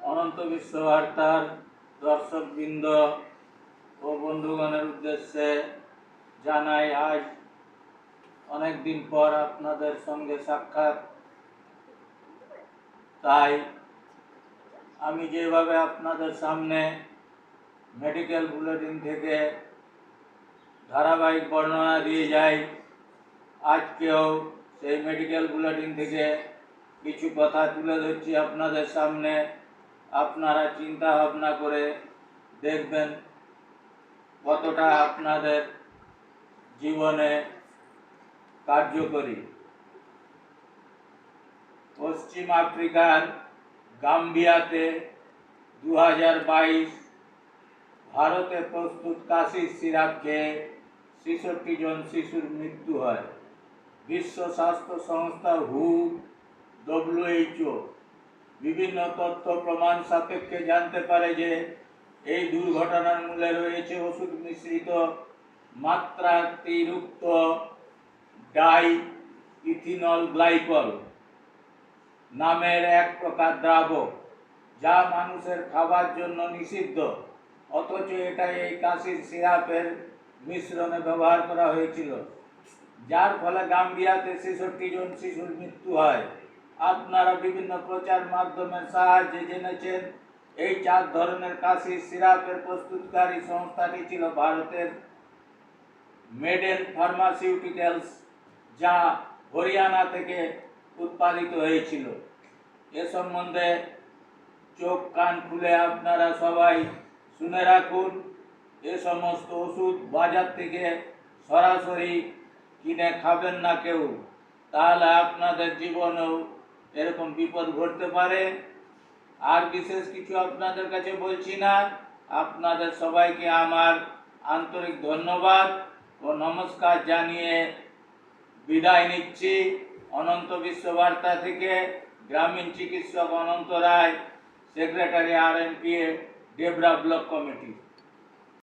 অনন্ত বিশ্ববার্তার দর্শকবৃন্দ ও বন্ধুগণের উদ্দেশ্যে জানাই আজ অনেক দিন পর আপনাদের সঙ্গে সাক্ষাৎ। তাই আমি যেভাবে আপনাদের সামনে মেডিকেল বুলেটিন থেকে ধারাবাহিক বর্ণনা দিয়ে যাই, আজকেও সেই মেডিকেল বুলেটিন থেকে কিছু কথা তুলে ধরছি আপনাদের সামনে। আপনারা চিন্তা ভাবনা করে দেখবেন কতটা আপনাদের জীবনে কার্যকরী। পশ্চিম আফ্রিকার গাম্বিয়াতে 2022 ভারতে প্রস্তুত কাশির সিরাপ খেয়ে 66 জন শিশুর মৃত্যু হয়। বিশ্ব স্বাস্থ্য সংস্থা WHO বিভিন্ন তথ্য প্রমাণ সাপেক্ষে জানতে পারে যে এই দুর্ঘটনার মূলে রয়েছে ওষুধ মিশ্রিত মাত্রাতিরিক্ত ডাই ইথিনল গ্লাইকল নামের এক প্রকার দ্রাবক, যা মানুষের খাবার জন্য নিষিদ্ধ, অথচ এটা এই কাশির সিরাপের মিশ্রণে ব্যবহার করা হয়েছিল, যার ফলে গাম্বিয়াতে 66 জন শিশুর মৃত্যু হয়। আপনারা বিভিন্ন প্রচার মাধ্যমের সাহায্যে জেনেছেন এই 4 ধরনের কাশির সিরাপের প্রস্তুতকারী সংস্থাটি ছিল ভারতের মেডেন ফার্মাসিউটিক্যালস, যা হরিয়ানা থেকে উৎপাদিত হয়েছিল। এ সম্বন্ধে চোখ কান খুলে আপনারা সবাই শুনে রাখুন। এ সমস্ত ওষুধ বাজার থেকে সরাসরি কিনে খাবেন না কেউ, তাহলে আপনাদের জীবনেও এরকম বিপদ ঘটতে পারে। আর বিশেষ কিছু আপনাদের কাছে বলছি না। আপনাদের সবাইকে আমার আন্তরিক ধন্যবাদ ও নমস্কার জানিয়ে বিদায় নিচ্ছি। অনন্ত বিশ্ববার্তা থেকে গ্রামীণ চিকিৎসক Ananta Roy, secretary RMPA Debra block committee.